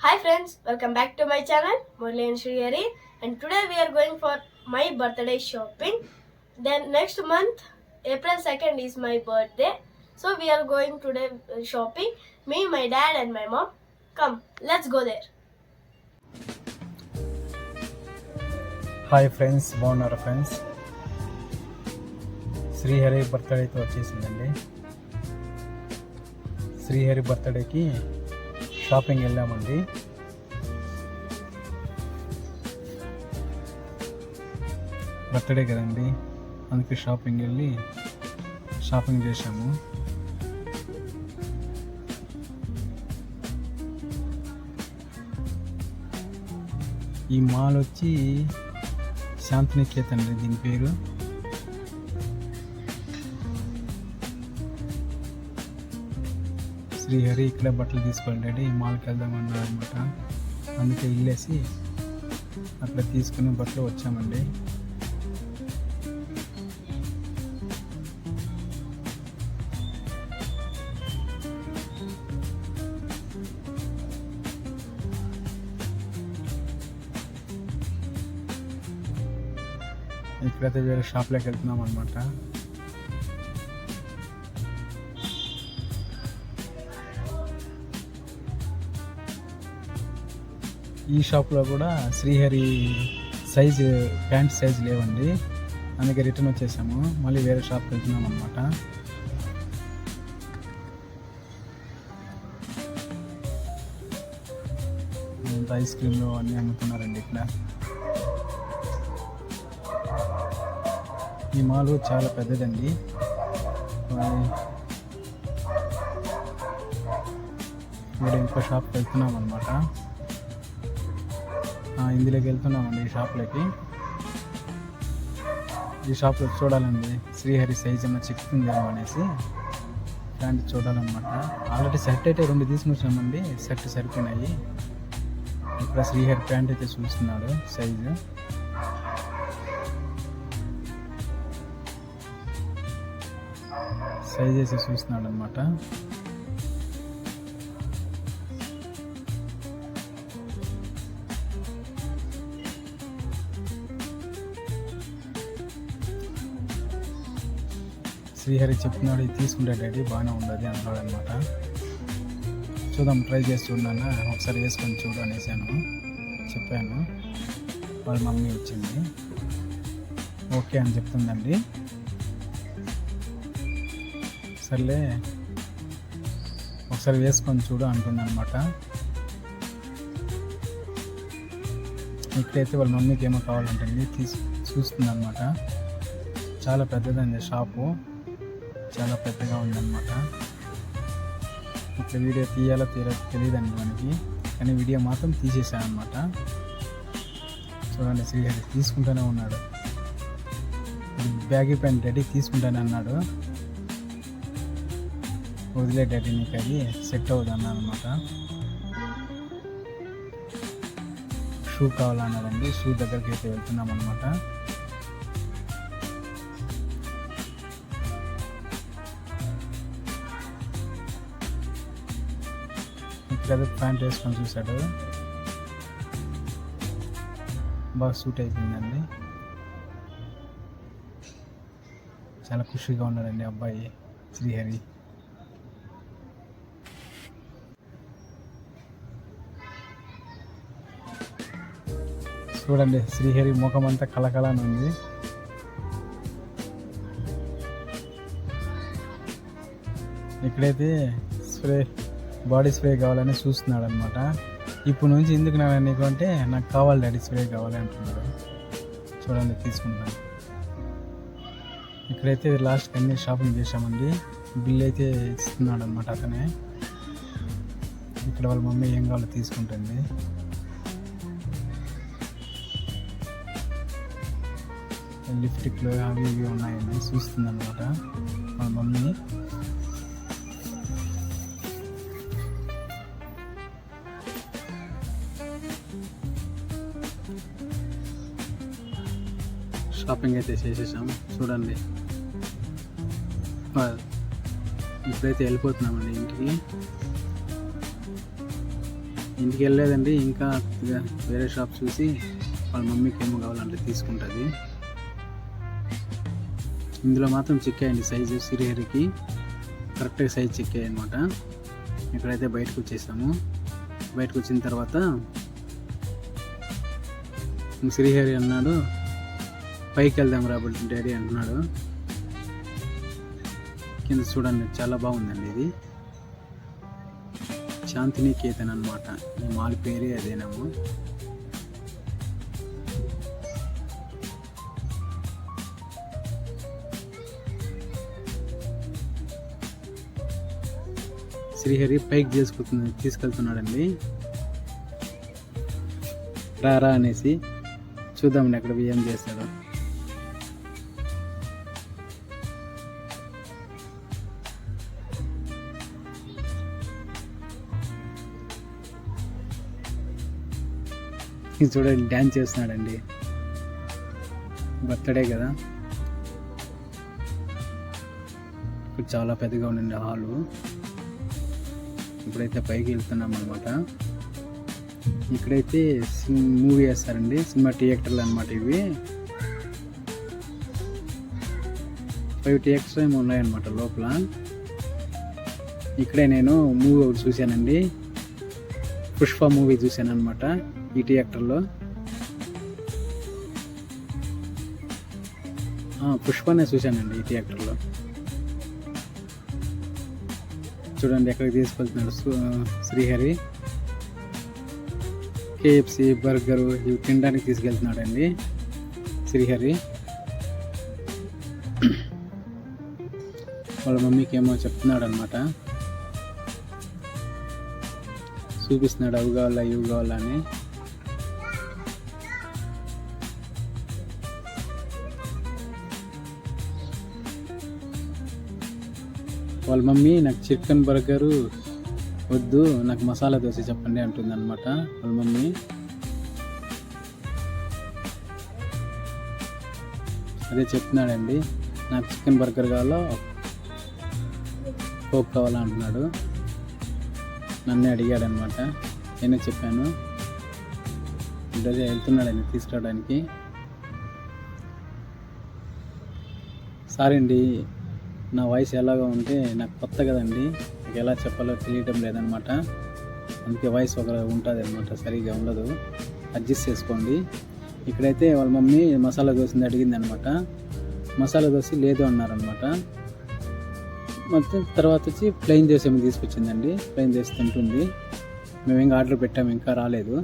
Hi friends, welcome back to my channel Murli and Shriyari, and today we are going for my birthday shopping. Then next month, April 2nd is my birthday. So we are going today shopping. Me, my dad and my mom. Come, let's go there. Hi friends, బాగున్నారా friends? Srihari బర్త్డేతో వచ్చేసిందండి. శ్రీహరి బర్త్డేకి shopping వెళ్ళామండి. Birthday కదండి, అందుకే shopping వెళ్ళి shopping చేశాము. ఈ mall వచ్చి శాంతినికేతన్ అండి దీని పేరు. శ్రీహరి ఇక్కడ బట్టలు తీసుకోండి, ఈ మాల్కి వెళ్దామన్నారు అనమాట. అందుకే వెళ్ళేసి అట్లా తీసుకుని బట్టలు వచ్చామండి. ఇక్కడైతే వేరే షాప్లోకి వెళ్తున్నాం అనమాట. ఈ షాప్లో కూడా శ్రీహరి సైజు ప్యాంట్ సైజు లేవండి, అందుకే రిటర్న్ వచ్చేసాము. మళ్ళీ వేరే షాప్కి వెళ్తున్నాం అనమాట. ఐస్ క్రీమ్లు అన్నీ అమ్ముతున్నారండి ఇక్కడ. ఈ మాల్ చాలా పెద్దదండి. ఇప్పుడు ఇంకో షాప్కి వెళ్తున్నాం అనమాట. ఇందులోకి వెళ్తున్నామండి ఈ షాప్లోకి. ఈ షాప్లో చూడాలండి శ్రీహరి సైజ్ ఏమన్నా చిక్కుతుందేమో అనేసి ఇలాంటి చూడాలన్నమాట. ఆల్రెడీ సెట్ అయితే 2 తీసుకుని వచ్చామండి, సెట్ సరిపోయినాయి. ఇక్కడ శ్రీహరి ప్యాంట్ అయితే చూస్తున్నాడు సైజు. సైజ్ వేసి చూస్తున్నాడు అనమాట. శ్రీహరి చెప్తున్నాడు, ఇది తీసుకుంటే డాడీ బాగానే ఉండదు అన్నాడు అనమాట. చూద్దాం, ట్రై చేసి చూడన్నా, ఒకసారి వేసుకొని చూడు అనేసాను, చెప్పాను. వాళ్ళ మమ్మీ వచ్చింది, ఓకే అని చెప్తుందండి. సర్లే ఒకసారి వేసుకొని చూడు అంటుందన్నమాట. ఇక్కడైతే వాళ్ళ మమ్మీకి ఏమో కావాలంటే చూస్తుంది అనమాట. చాలా పెద్దదండి షాపు, చాలా పెద్దగా ఉందన్నమాట. ఇట్లా వీడియో తీయాలో తెలియదండి మనకి, కానీ వీడియో మాత్రం తీసేసాను అనమాట. చూడండి, శ్రీహరి తీసుకుంటూనే ఉన్నాడు. బ్యాగీ ప్యాంట్ డాడీ తీసుకుంటానే అన్నాడు. వదిలే డాడీ, నీకు అది సెట్ అవుతుంది అన్నాను అనమాట. షూ కావాలన్నాడండి, షూ దగ్గరికి అయితే వెళ్తున్నాం అనమాట. ఇక్కడ ప్యాంట్ వేసుకొని చూశాడు, బాగా సూట్ అయిపోయిందండి. చాలా ఖుషిగా ఉన్నాడండి అబ్బాయి శ్రీహరి. చూడండి, శ్రీహరి ముఖం అంతా కలకలాని ఉంది. ఇక్కడైతే బాడీ స్ప్రే కావాలని చూస్తున్నాడు అనమాట. ఇప్పుడు నుంచి ఎందుకు నీకు అంటే, నాకు కావాలి డాడీ స్ప్రే కావాలి అంటున్నాడు. చూడండి, తీసుకుంటాను. ఇక్కడైతే లాస్ట్కి అన్ని షాపింగ్ చేసామండి. బిల్ అయితే ఇస్తున్నాడు అనమాట అతనే. ఇక్కడ వాళ్ళ మమ్మీ ఏం కావాలో తీసుకుంటుంది. లిప్స్టిక్లు అవి ఇవి ఉన్నాయండి, చూస్తుంది అనమాట వాళ్ళ మమ్మీ. షాపింగ్ అయితే చేసేసాము. చూడండి, ఇప్పుడైతే వెళ్ళిపోతున్నామండి ఇంటికి. ఇంటికి వెళ్ళలేదండి, ఇంకా వేరే షాప్ చూసి వాళ్ళ మమ్మీకి ఏమో కావాలంటే తీసుకుంటుంది. ఇందులో మాత్రం చిక్కాయండి సైజు, శ్రీహరికి కరెక్ట్గా సైజు చిక్కాయి అనమాట. ఇక్కడైతే బయటకు వచ్చేసాము. బయటకు వచ్చిన తర్వాత శ్రీహరి అన్నాడు, పైకి వెళ్దాం రాబట్టి డాడీ అంటున్నాడు. కింద చూడండి చాలా బాగుందండి. ఇది శాంతినికేతన్ అనమాట. ఈ మాల్ పేరే అదేనేమో. శ్రీహరి పైకి తీసుకెళ్తున్నాడండి. రారా అనేసి చూద్దామండి అక్కడ ఏం చేస్తాడో. చూడండి డ్యాన్స్ చేస్తున్నాడండి. బర్త్డే కదా, ఇక్కడ చాలా పెద్దగా ఉండండి హాలు. ఇప్పుడైతే పైకి వెళ్తున్నాం అనమాట. ఇక్కడైతే మూవీ వేస్తారండి, సినిమా థియేటర్లు అనమాట. ఇవి 5 థియేటర్స్ ఏమో ఉన్నాయన్నమాట లోపల. ఇక్కడే నేను మూవీ ఒకటి చూశానండి, పుష్ప మూవీ చూశాను అనమాట ఈ థియేటర్లో. పుష్పనే చూశానండి ఈ థియేటర్లో. చూడండి ఎక్కడికి తీసుకెళ్తున్నాడు శ్రీహరి. KFC, బర్గరు ఇవి తినడానికి తీసుకెళ్తున్నాడండి శ్రీహరి. వాళ్ళ మమ్మీకి ఏమో చెప్తున్నాడు అనమాట, చూపిస్తున్నాడు అవి కావాలా ఇవి కావాలా అని. వాళ్ళ మమ్మీ నాకు చికెన్ బర్గరు వద్దు, నాకు మసాలా దోశ చెప్పండి అంటుంది అనమాట వాళ్ళ మమ్మీ. అదే చెప్తున్నాడండి, నాకు చికెన్ బర్గర్ కావాలా కోక్ కావాలా అంటున్నాడు. నన్నే అడిగాడు అనమాట. నేనే చెప్పాను ఇద్దరే వెళ్తున్నాడండి తీసుకురావడానికి. సారీ అండి, నా వాయిస్ ఎలాగా ఉంటే నాకు కొత్త కదండి, నాకు ఎలా చెప్పాలో తెలియటం లేదనమాట. అందుకే వాయిస్ ఒక ఉంటుంది అనమాట, సరిగ్గా ఉండదు, అడ్జస్ట్ చేసుకోండి. ఇక్కడైతే వాళ్ళ మమ్మీ మసాలా దోశ అడిగింది అనమాట. మసాలా దోశ లేదు అన్నారనమాట. మొత్తం తర్వాత వచ్చి ప్లెయిన్ దోశ ఏమో తీసుకొచ్చిందండి. ప్లెయిన్ దోశ తింటుంది. మేము ఇంకా ఆర్డర్ పెట్టాము, ఇంకా రాలేదు.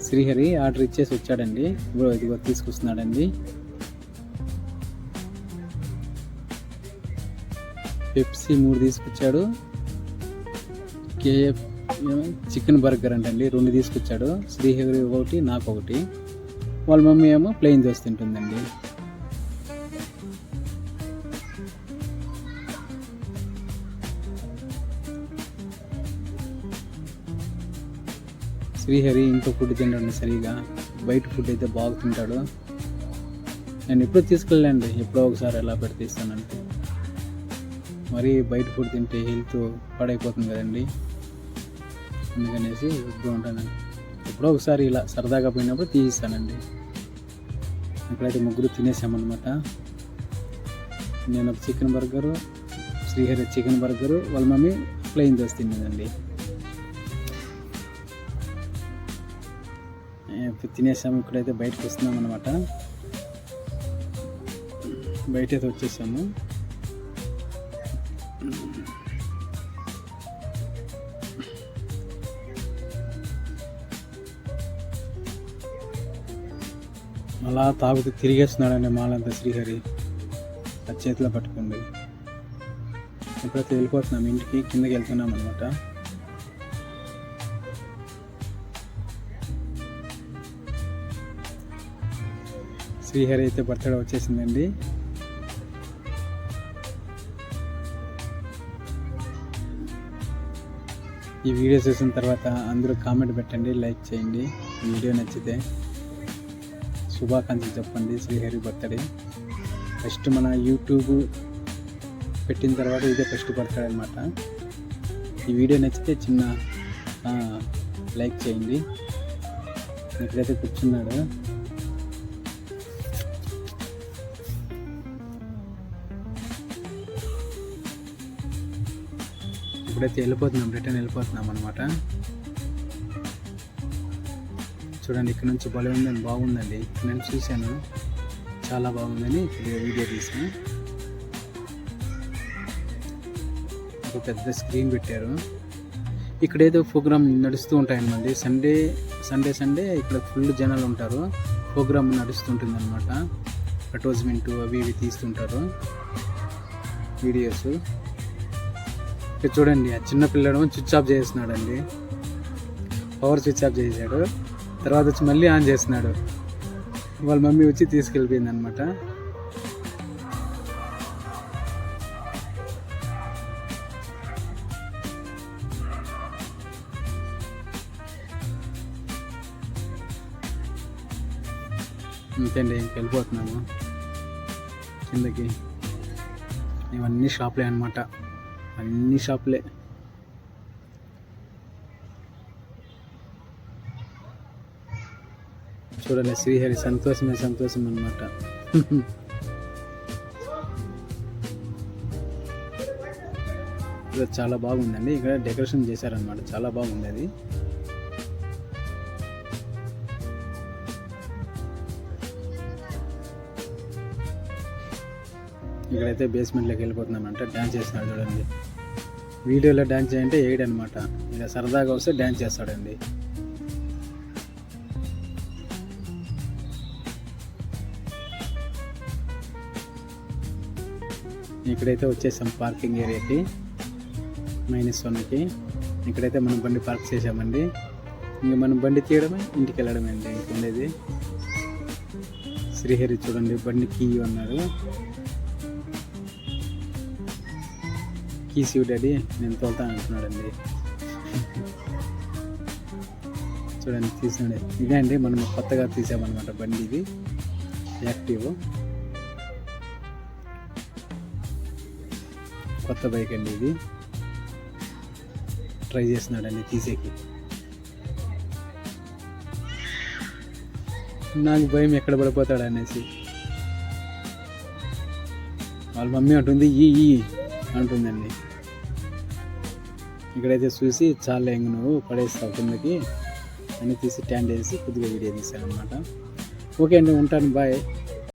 శ్రీహరి ఆర్డర్ ఇచ్చేసి వచ్చాడండి. ఇప్పుడు ఇదిగో తీసుకొస్తున్నాడండి. పెప్సీ 3 తీసుకొచ్చాడు. KF చికెన్ బర్గర్ అంటండి 2 తీసుకొచ్చాడు. శ్రీహరి ఒకటి, నాకు ఒకటి. వాళ్ళ మమ్మీ ఏమో ప్లెయిన్ దోశ తింటుందండి. శ్రీహరి ఇంట్లో ఫుడ్ తింటాడు సరిగా, బయట ఫుడ్ అయితే బాగా తింటాడు. నేను ఎప్పుడూ తీసుకెళ్ళండి, ఎప్పుడో ఒకసారి ఎలా పెడితే ఇస్తానంటే. మరి బయట ఫుడ్ తింటే హెల్త్ పాడైపోతుంది కదండి, అందుకనేసి ఎప్పుడూ ఉంటానండి. ఎప్పుడో ఒకసారి ఇలా సరదాగా పోయినప్పుడు తీసిస్తానండి. ఇప్పుడైతే ముగ్గురు తినేసామన్నమాట. నేను ఒక chicken burger, Srihari chicken burger, వాళ్ళ మమ్మీ ప్లెయిన్ దోశ తిన్నదండి. తినేసాము. ఇక్కడైతే బయటకు వస్తున్నాం అన్నమాట. బయట అయితే వచ్చేసాము. అలా తాగుతూ తిరిగేస్తున్నాడండి మాలంతా శ్రీహరి, ఆ చేతిలో పట్టుకుంది. ఎప్పుడైతే వెళ్ళిపోతున్నాం ఇంటికి, కిందకి వెళ్తున్నాం అనమాట. శ్రీహరి అయితే బర్త్డే వచ్చేసిందండి. ఈ వీడియో చూసిన తర్వాత అందరూ కామెంట్ పెట్టండి, లైక్ చేయండి. ఈ వీడియో నచ్చితే శుభాకాంక్షలు చెప్పండి. శ్రీహరి బర్త్డే ఫస్ట్ మన యూట్యూబ్ పెట్టిన తర్వాత ఇదే ఫస్ట్ బర్త్డే అనమాట. ఈ వీడియో నచ్చితే చిన్న లైక్ చేయండి. ఇక్కడైతే కూర్చున్నాడు. ఇప్పుడైతే రిటర్న్ వెళ్ళిపోతున్నాం అనమాట. చూడండి ఇక్కడ నుంచి భలే ఉందండి, బాగుందండి. నేను చూశాను, చాలా బాగుందని వీడియో తీసాను. ఒక పెద్ద స్క్రీన్ పెట్టారు. ఇక్కడ ఏదో ప్రోగ్రామ్ నడుస్తూ ఉంటాయన్నమాట. సండే ఇక్కడ ఫుల్ జనాలు ఉంటారు. ప్రోగ్రామ్ నడుస్తుంటుంది అనమాట. అడ్వర్టైజ్మెంట్ అవి ఇవి తీస్తుంటారు వీడియోస్. ఇక్కడ చూడండి, ఆ చిన్న పిల్లడు స్విచ్ ఆఫ్ చేస్తున్నాడండి. పవర్ స్విచ్ ఆఫ్ చేశాడు. తర్వాత వచ్చి మళ్ళీ ఆన్ చేస్తున్నాడు. వాళ్ళ మమ్మీ వచ్చి తీసుకెళ్ళిపోయింది అనమాట. అంతేండి, వెళ్ళిపోతున్నాము కిందకి. ఇవన్నీ షాపులే అనమాట, అన్ని షాపులే. చూడండి, శ్రీహరి సంతోషమే సంతోషం అనమాట. చాలా బాగుందండి. ఇక్కడ డెకరేషన్ చేశారనమాట, చాలా బాగుంది అది. ఇక్కడైతే బేస్మెంట్లోకి వెళ్ళిపోతున్నామంట. డ్యాన్స్ చేస్తున్నాడు చూడండి. వీడియోలో డ్యాన్స్ చేయంటే వేయడనమాట, ఇలా సరదాగా వస్తే డ్యాన్స్ చేస్తాడండి. ఇక్కడైతే వచ్చేసాం పార్కింగ్ ఏరియాకి, -1కి. ఇక్కడైతే మనం బండి పార్క్ చేసామండి. ఇంక మనం బండి తీయడమే, ఇంటికి వెళ్ళడమే అండి ఉండేది. శ్రీహరి చూడండి, బండి కీ అన్నాడు. కీస్ డాడీ, నేను తోలుతాను అంటున్నాడండి. చూడండి తీసాడు. ఇదే అండి మనం కొత్తగా తీసామన్నమాట బండి. ఇది యాక్టివ్ కొత్త బైక్ అండి. ఇది ట్రై చేస్తున్నాడండి తీసేకి. నాకు భయం ఎక్కడ పడిపోతాడు అనేసి. వాళ్ళ మమ్మీ అంటుంది ఈ అంటుందండి. ఇక్కడైతే చూసి చాలా ఎంగ నువ్వు పడేస్తావు కిందకి అని తీసి ట్యాండ్ వేసి కొద్దిగా వీడియో తీశాను అనమాట. ఓకే అండి, ఉంటాను, బాయ్.